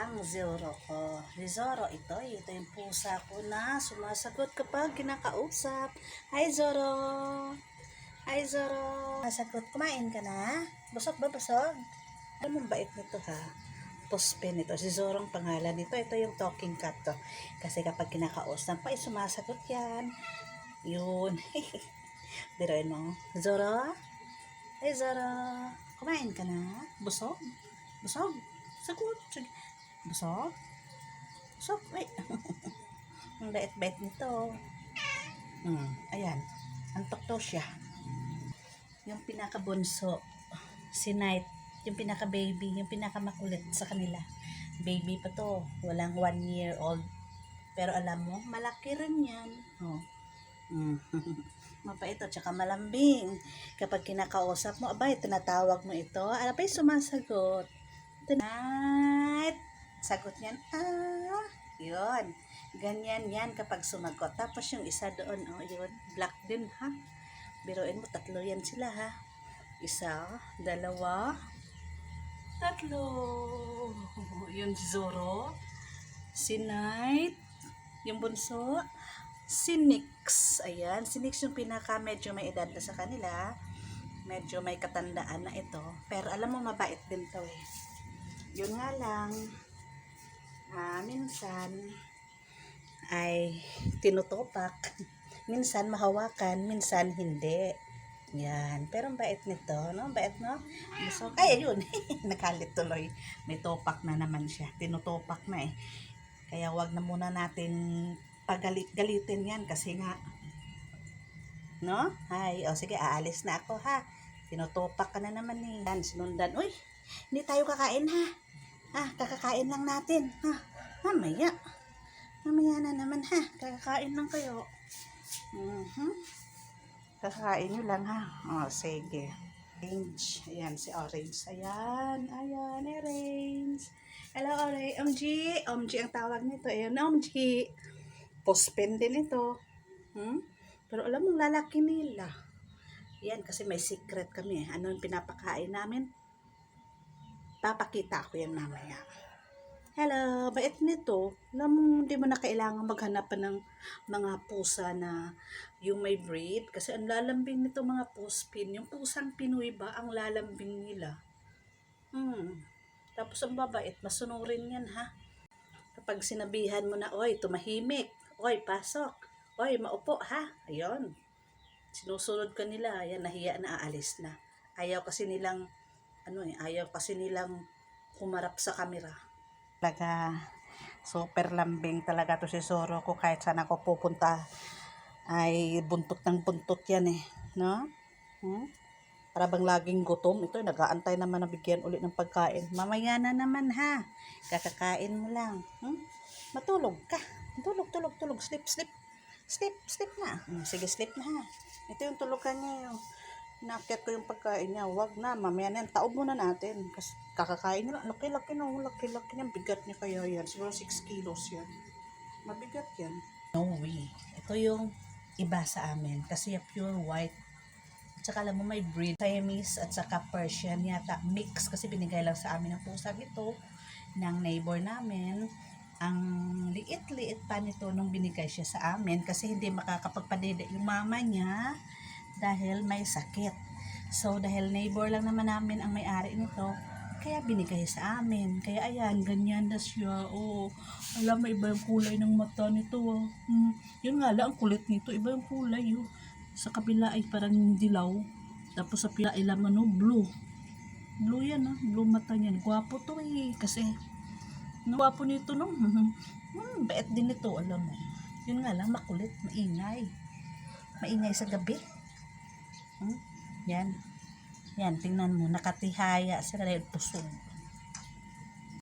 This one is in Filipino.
ang Zoro ko. Si Zoro, ito yung pusa ko na sumasagot kapag kinakausap. Hi Zoro! Hi Zoro! Sagot, kumain ka na? Busog ba, busog? Ano mong bait nito ha? Puspin ito. Si Zoro ang pangalan nito. Ito yung talking cat to. Kasi kapag kinakausap pa, sumasagot yan. Yun. Diroin mo. Zoro? Hi Zoro! Kumain ka na? Busog? Busog? Sagot. Sige. Busog? Busog? Wait. Ang bait-bait nito. Ayan. Antok to siya. Yung pinakabunso, si Night, yung pinaka-baby, yung pinakamakulit sa kanila. Baby pa to. Walang 1 year old. Pero alam mo, malaki rin yan. Oh. Mapait ito, tsaka malambing. Kapag kinakausap mo, abay, tinatawag mo ito. Ano pa yung sumasagot? Night. Sagot niyan, yun. Ganyan yan kapag sumagot. Tapos yung isa doon, yun, black din ha. Biruin mo, 3 yan sila ha. 1, 2, 3. Yung Zoro, si Night, yung bunso, si Nix. Ayan, si Nix yung pinaka medyo may edad na sa kanila. Medyo may katandaan na ito. Pero alam mo, mabait din to eh. Yun nga lang, minsan ay tinutupak, minsan mahawakan, minsan hindi. Yan, pero ang bait nito, no? Bait, no? So, ay, ayun, nakalit tuloy. May topak na naman siya, tinutupak na eh. Kaya wag na muna natin pagalit-galitin yan kasi nga, no? Ay, sige, aalis na ako ha. Tinutupak ka na naman eh. Yan, sinundan. Uy, hindi tayo kakain ha. Kakakain lang natin. Mamaya. Mamaya na naman ha. Kakakain lang kayo. Kakakain nyo lang ha. Sige. Orange. Ayan, si Orange. Ayan, Orange. Hello, Orange. OMG ang tawag nito. Ayan, OMG. Postpen din ito. Pero alam mo, lalaki nila. Yan, kasi may secret kami. Ano yung pinapakain namin? Papakita ko yan mamaya. Hello, bait nito. Alam mo, hindi mo na kailangan maghanap pa ng mga pusa na yung may breed. Kasi ang lalambing nito mga puspin. Yung pusang Pinoy ba, ang lalambing nila. Tapos ang babait, masunurin yan ha. Kapag sinabihan mo na, oy, tumahimik. Oy, pasok. Oy, maupo ha. Ayun. Sinusunod ka nila. Ayan, nahiya na, aalis na. Ayaw kasi nilang humarap sa camera. Talaga, super lambing talaga to si Zoro ko. Kahit saan ako pupunta, ay buntot ng buntot yan eh. No? Para bang laging gutom. Ito, nag-aantay naman na bigyan ulit ng pagkain. Mamaya na naman ha. Kakakain mo lang. Matulog ka. Tulog. Sleep na. Sige, sleep na ha. Ito yung tulugan niya yung nakit ko yung pagkain niya. Wag na, mamaya na yan. Taob muna natin. Kasi kakakain niya. Laki-laki niya. Bigat niya kaya yan. Siguro 6 kilos yan. Mabigat yan. No way. Ito yung iba sa amin. Kasi pure white. At saka alam mo may breed. Siamese at saka Persian yata. Mix. Kasi binigay lang sa amin ng pusa ito. Ng neighbor namin. Ang liit-liit pa nito nung binigay siya sa amin. Kasi hindi makakapagpadede yung mama niya. Dahil may sakit. So, dahil neighbor lang naman namin ang may-ari nito, kaya binigay sa amin. Kaya ayan, ganyan na siya. Alam mo, iba yung kulay ng mata nito. Yun nga lang, ang kulit nito. Iba yung kulay. Sa kabila ay parang dilaw. Tapos sa pila ay laman, blue. Blue yan, blue mata niyan. Gwapo to eh. Kasi, gwapo nito, no? Bait din ito, alam mo. Yun nga lang, makulit, maingay. Maingay sa gabi. Yan, tingnan mo, nakatihaya sila dahil pusog.